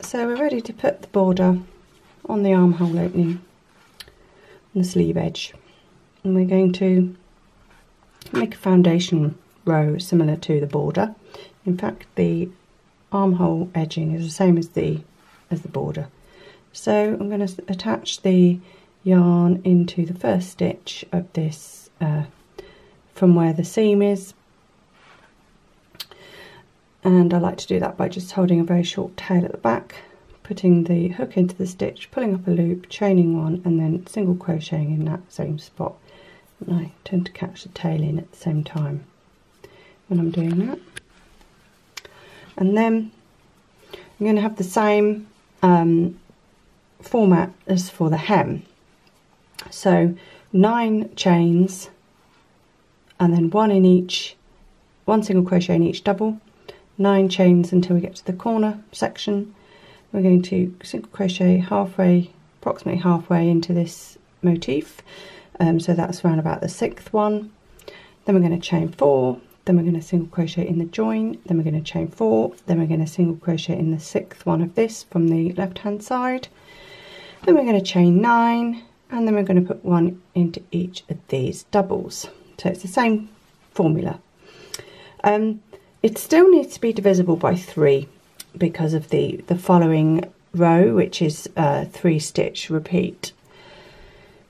So we're ready to put the border on the armhole opening on the sleeve edge, and we're going to make a foundation row similar to the border. In fact, the armhole edging is the same as the border. So I'm going to attach the yarn into the first stitch of this from where the seam is, and I like to do that by just holding a very short tail at the back, putting the hook into the stitch, pulling up a loop, chaining one, and then single crocheting in that same spot. And I tend to catch the tail in at the same time when I'm doing that. And then I'm going to have the same format as for the hem. So 9 chains, and then one single crochet in each double, 9 chains until we get to the corner section. We're going to single crochet approximately halfway into this motif, so that's around about the 6th one. Then we're going to chain 4, then we're going to single crochet in the join, then we're going to chain 4, then we're going to single crochet in the 6th one of this from the left hand side, then we're going to chain 9, and then we're going to put 1 into each of these doubles. So it's the same formula. It still needs to be divisible by 3 because of the following row, which is 3 stitch repeat.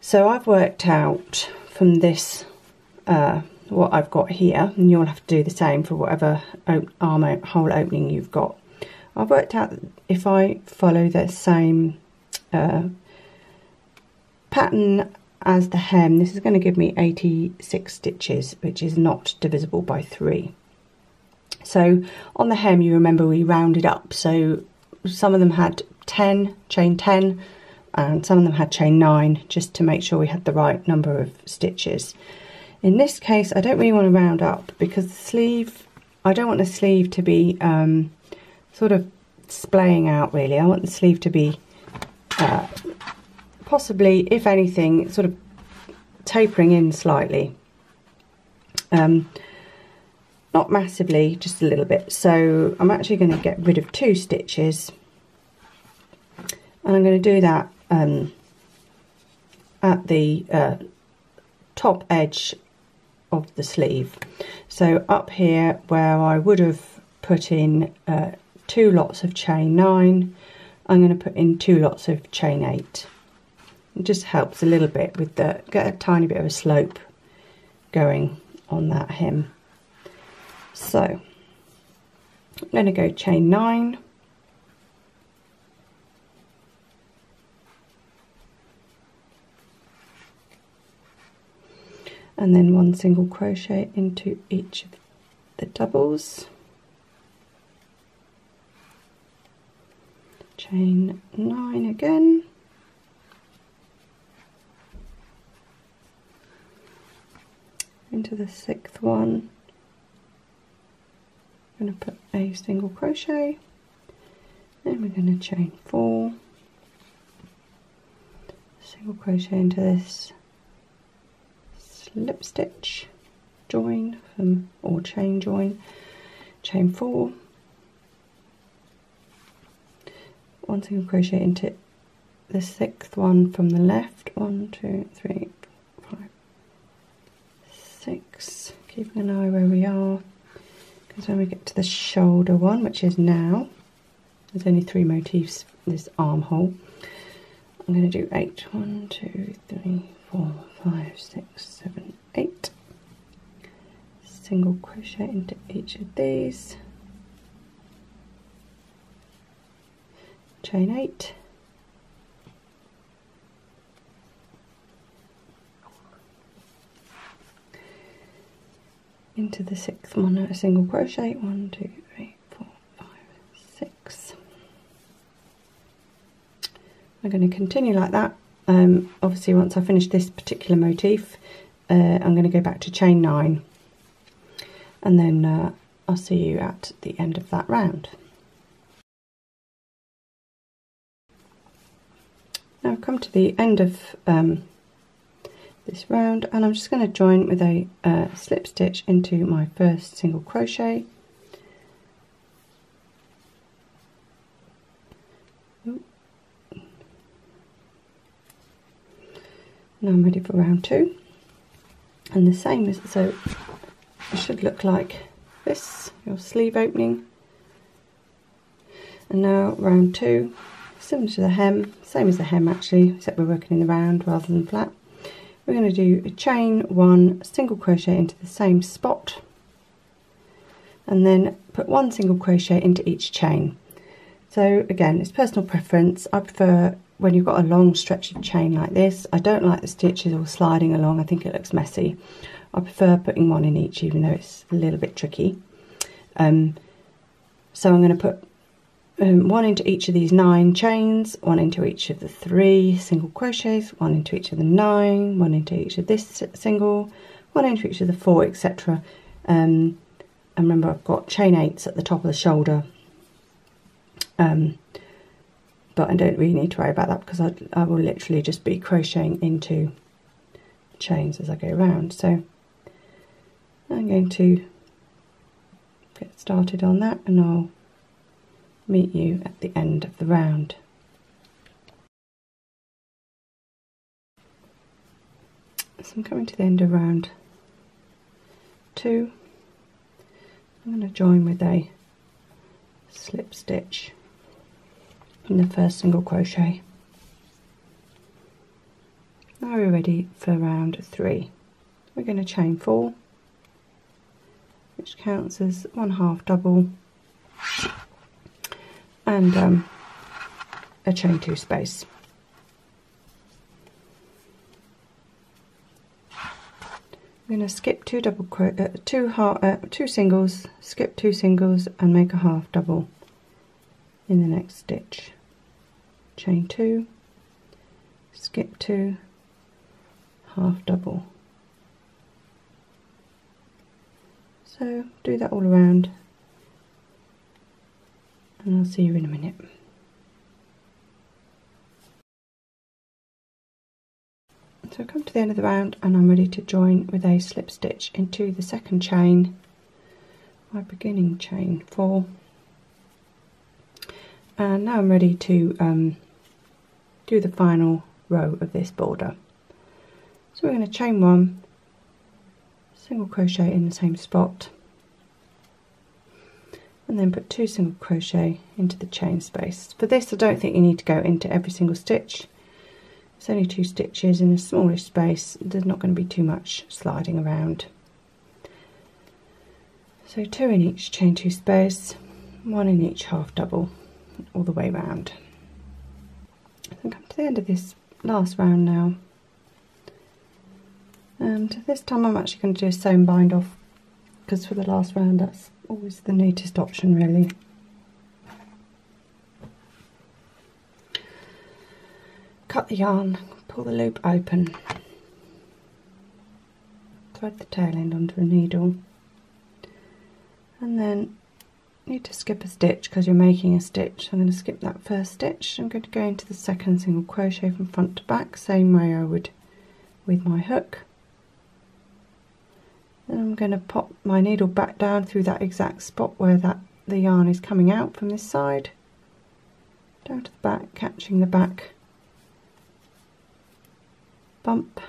So I've worked out from this what I've got here, and you'll have to do the same for whatever armhole opening you've got. I've worked out that if I follow the same pattern as the hem, this is going to give me 86 stitches, which is not divisible by 3. So on the hem, you remember we rounded up, so some of them had chain 10, and some of them had chain 9, just to make sure we had the right number of stitches. In this case, I don't really want to round up because the sleeve, I don't want the sleeve to be sort of splaying out really. I want the sleeve to be possibly, if anything, sort of tapering in slightly. Not massively, just a little bit. So I'm actually going to get rid of 2 stitches, and I'm going to do that at the top edge of the sleeve. So up here where I would have put in 2 lots of chain 9, I'm going to put in 2 lots of chain 8. It just helps a little bit with get a tiny bit of a slope going on that hem. So I'm going to go chain 9, and then 1 single crochet into each of the doubles, chain 9 again, into the 6th one. I'm going to put a single crochet, then we're going to chain 4, single crochet into this slip stitch, join or chain join, chain 4, 1 single crochet into the 6th one from the left, 1, 2, 3, 4, 5, 6, keeping an eye where we are, because when we get to the shoulder one, which is now, there's only 3 motifs this armhole, I'm going to do 8, 1, 2, 3, 4, 5, 6, 7, 8, single crochet into each of these, chain 8, into the 6th one, a single crochet, 1, 2, 3, 4, 5, 6. I'm going to continue like that. Obviously once I finish this particular motif, I'm going to go back to chain 9, and then I'll see you at the end of that round. Now I've come to the end of this round, and I'm just going to join with a slip stitch into my first single crochet, Now I'm ready for round 2, and the same as, so it should look like this, your sleeve opening. And now round 2, similar to the hem, same as the hem actually, except we're working in the round rather than flat. We're going to do a chain 1, single crochet into the same spot, and then put 1 single crochet into each chain. So again, it's personal preference. I prefer when you've got a long stretch of chain like this. I don't like the stitches all sliding along, I think it looks messy. I prefer putting 1 in each, even though it's a little bit tricky. So I'm going to put 1 into each of these 9 chains, 1 into each of the 3 single crochets, 1 into each of the 9, 1 into each of this single, 1 into each of the 4, etc. And remember, I've got chain 8s at the top of the shoulder, but I don't really need to worry about that because I will literally just be crocheting into chains as I go around. So I'm going to get started on that, and I'll meet you at the end of the round. So I'm coming to the end of round 2. I'm going to join with a slip stitch in the first single crochet. Now we're ready for round 3. We're going to chain 4, which counts as 1/2 double, and a chain 2 space. I'm going to skip 2 singles, skip 2 singles, and make a 1/2 double in the next stitch. Chain 2, skip 2, 1/2 double. So do that all around, and I'll see you in a minute. So I come to the end of the round, and I'm ready to join with a slip stitch into the second chain, my beginning chain 4. And now I'm ready to do the final row of this border. So we're going to chain 1, single crochet in the same spot, and then put 2 single crochet into the chain space. For this, I don't think you need to go into every single stitch. It's only 2 stitches in a smallish space. There's not going to be too much sliding around. So 2 in each chain 2 space, 1 in each 1/2 double, all the way round. I come to the end of this last round now, and this time I'm actually going to do a sew and bind off, because for the last round that's always the neatest option really. Cut the yarn, pull the loop open, thread the tail end onto a needle, and then need to skip a stitch because you're making a stitch. I'm going to skip that first stitch. I'm going to go into the second single crochet from front to back, same way I would with my hook. Then I'm going to pop my needle back down through that exact spot where the yarn is coming out from this side, down to the back, catching the back bump,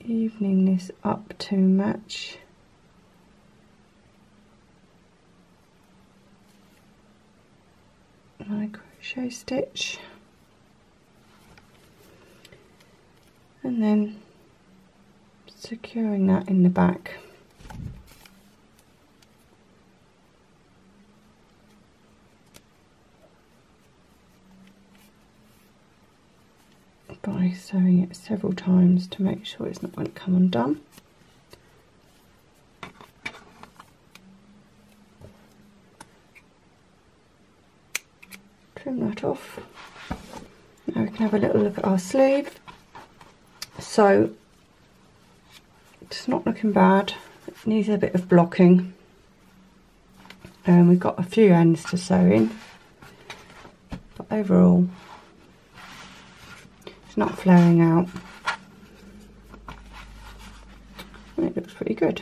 evening this up to match. My crochet stitch, and then securing that in the back by sewing it several times to make sure it's not going to come undone. Trim that off. Now we can have a little look at our sleeve. So it's not looking bad. It needs a bit of blocking, and we've got a few ends to sew in, but overall not flaring out, and it looks pretty good.